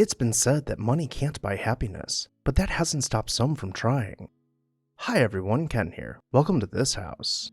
It's been said that money can't buy happiness, but that hasn't stopped some from trying. Hi everyone, Ken here. Welcome to this house.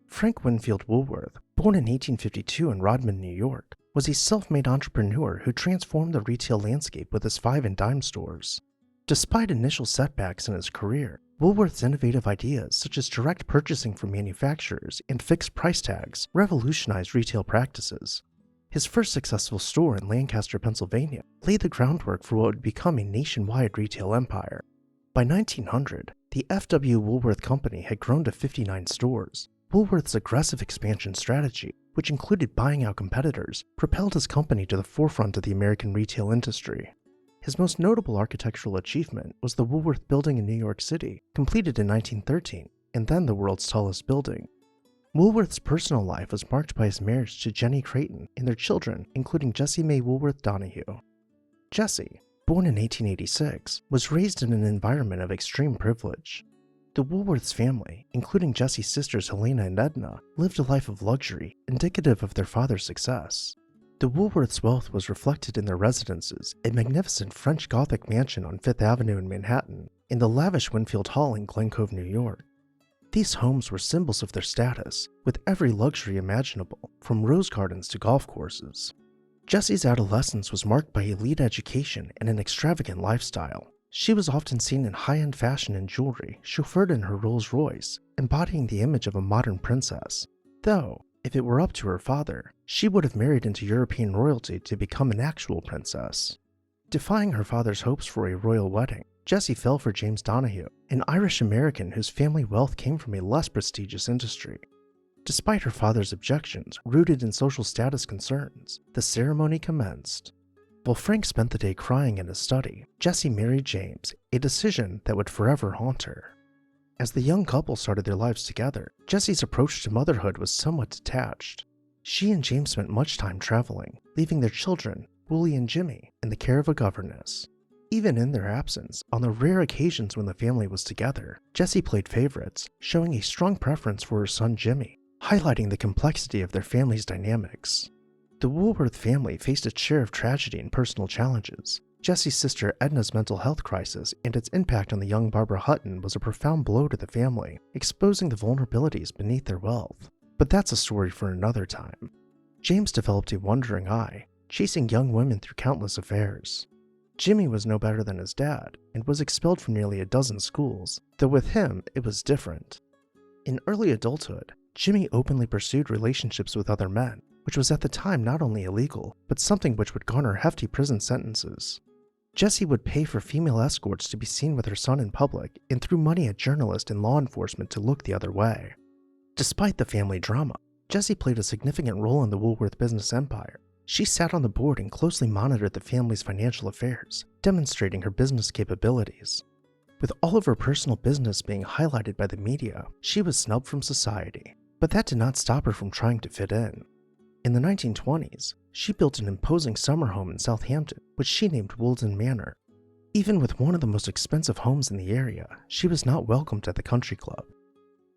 Frank Winfield Woolworth, born in 1852 in Rodman, New York, was a self-made entrepreneur who transformed the retail landscape with his 5 and dime stores. Despite initial setbacks in his career, Woolworth's innovative ideas such as direct purchasing from manufacturers and fixed price tags revolutionized retail practices. His first successful store in Lancaster, Pennsylvania, laid the groundwork for what would become a nationwide retail empire. By 1900, the F.W. Woolworth Company had grown to 59 stores. Woolworth's aggressive expansion strategy, which included buying out competitors, propelled his company to the forefront of the American retail industry. His most notable architectural achievement was the Woolworth Building in New York City, completed in 1913, and then the world's tallest building. Woolworth's personal life was marked by his marriage to Jenny Creighton and their children, including Jessie Woolworth Donahue. Jessie, born in 1886, was raised in an environment of extreme privilege. The Woolworths family, including Jessie's sisters Helena and Edna, lived a life of luxury, indicative of their father's success. The Woolworths' wealth was reflected in their residences, a magnificent French Gothic mansion on Fifth Avenue in Manhattan, and the lavish Winfield Hall in Glen Cove, New York. These homes were symbols of their status, with every luxury imaginable, from rose gardens to golf courses. Jessie's adolescence was marked by elite education and an extravagant lifestyle. She was often seen in high-end fashion and jewelry, chauffeured in her Rolls Royce, embodying the image of a modern princess. Though, if it were up to her father, she would have married into European royalty to become an actual princess. Defying her father's hopes for a royal wedding, Jessie fell for James Donahue, an Irish-American whose family wealth came from a less prestigious industry. Despite her father's objections, rooted in social status concerns, the ceremony commenced. While Frank spent the day crying in his study, Jessie married James, a decision that would forever haunt her. As the young couple started their lives together, Jessie's approach to motherhood was somewhat detached. She and James spent much time traveling, leaving their children, Wooly and Jimmy, in the care of a governess. Even in their absence, on the rare occasions when the family was together, Jessie played favorites, showing a strong preference for her son Jimmy, highlighting the complexity of their family's dynamics. The Woolworth family faced its share of tragedy and personal challenges. Jessie's sister Edna's mental health crisis and its impact on the young Barbara Hutton was a profound blow to the family, exposing the vulnerabilities beneath their wealth. But that's a story for another time. James developed a wandering eye, chasing young women through countless affairs. Jimmy was no better than his dad, and was expelled from nearly a dozen schools, though with him, it was different. In early adulthood, Jimmy openly pursued relationships with other men, which was at the time not only illegal, but something which would garner hefty prison sentences. Jessie would pay for female escorts to be seen with her son in public, and threw money at journalists and law enforcement to look the other way. Despite the family drama, Jessie played a significant role in the Woolworth business empire. She sat on the board and closely monitored the family's financial affairs, demonstrating her business capabilities. With all of her personal business being highlighted by the media, she was snubbed from society, but that did not stop her from trying to fit in. In the 1920s, she built an imposing summer home in Southampton, which she named Woolden Manor. Even with one of the most expensive homes in the area, she was not welcomed at the country club.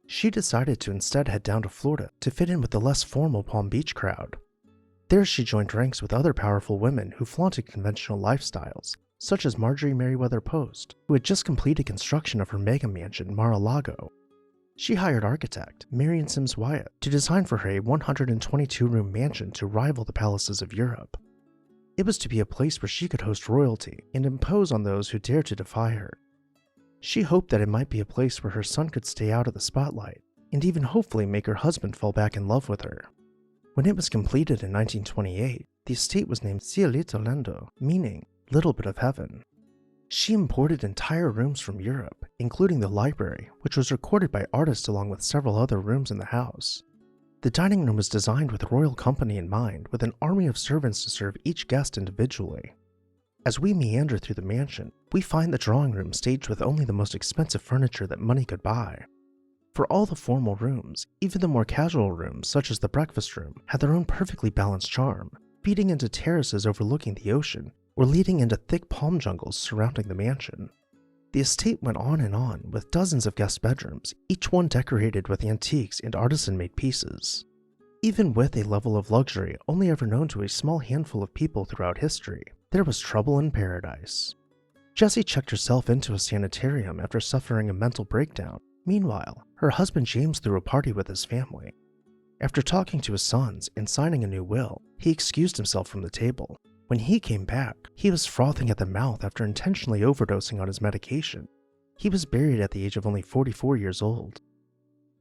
She decided to instead head down to Florida to fit in with the less formal Palm Beach crowd. There she joined ranks with other powerful women who flaunted conventional lifestyles, such as Marjorie Merriweather Post, who had just completed construction of her mega mansion Mar-a-Lago. She hired architect Marion Sims Wyatt to design for her a 122-room mansion to rival the palaces of Europe. It was to be a place where she could host royalty and impose on those who dared to defy her. She hoped that it might be a place where her son could stay out of the spotlight, and even hopefully make her husband fall back in love with her. When it was completed in 1928, the estate was named Cielito Lindo, meaning little bit of heaven. She imported entire rooms from Europe, including the library, which was recorded by artists along with several other rooms in the house. The dining room was designed with royal company in mind, with an army of servants to serve each guest individually. As we meander through the mansion, we find the drawing room staged with only the most expensive furniture that money could buy. For all the formal rooms, even the more casual rooms, such as the breakfast room, had their own perfectly balanced charm, feeding into terraces overlooking the ocean, or leading into thick palm jungles surrounding the mansion. The estate went on, with dozens of guest bedrooms, each one decorated with antiques and artisan-made pieces. Even with a level of luxury only ever known to a small handful of people throughout history, there was trouble in paradise. Jessie checked herself into a sanitarium after suffering a mental breakdown. Meanwhile, her husband James threw a party with his family. After talking to his sons and signing a new will, he excused himself from the table. When he came back, he was frothing at the mouth after intentionally overdosing on his medication. He was buried at the age of only 44 years old.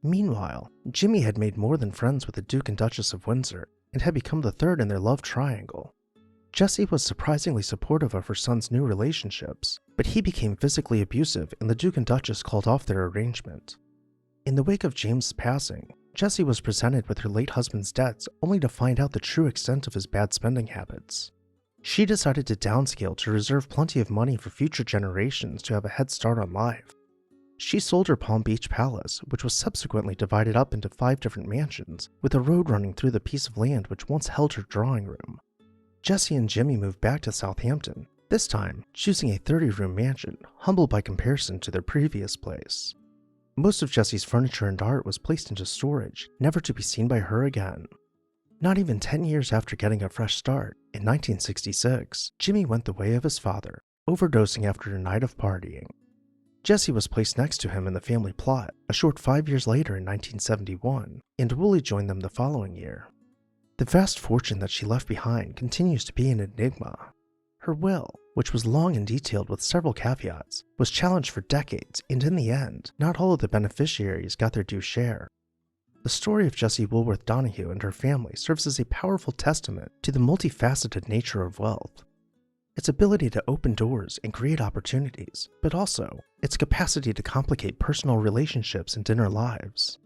Meanwhile, Jimmy had made more than friends with the Duke and Duchess of Windsor and had become the third in their love triangle. Jessie was surprisingly supportive of her son's new relationships, but he became physically abusive and the Duke and Duchess called off their arrangement. In the wake of James' passing, Jessie was presented with her late husband's debts only to find out the true extent of his bad spending habits. She decided to downscale to reserve plenty of money for future generations to have a head start on life. She sold her Palm Beach palace, which was subsequently divided up into 5 different mansions, with a road running through the piece of land which once held her drawing room. Jessie and Jimmy moved back to Southampton, this time choosing a 30-room mansion, humble by comparison to their previous place. Most of Jessie's furniture and art was placed into storage, never to be seen by her again. Not even 10 years after getting a fresh start, in 1966, Jimmy went the way of his father, overdosing after a night of partying. Jessie was placed next to him in the family plot a short 5 years later in 1971, and Woolley joined them the following year. The vast fortune that she left behind continues to be an enigma. Her will, which was long and detailed with several caveats, was challenged for decades, and in the end, not all of the beneficiaries got their due share. The story of Jessie Woolworth Donahue and her family serves as a powerful testament to the multifaceted nature of wealth. Its ability to open doors and create opportunities, but also its capacity to complicate personal relationships and inner lives.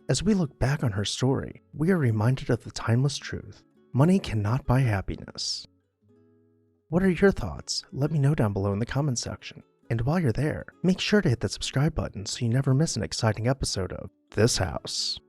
As we look back on her story, we are reminded of the timeless truth: money cannot buy happiness. What are your thoughts? Let me know down below in the comments section. And while you're there, make sure to hit that subscribe button so you never miss an exciting episode of This House.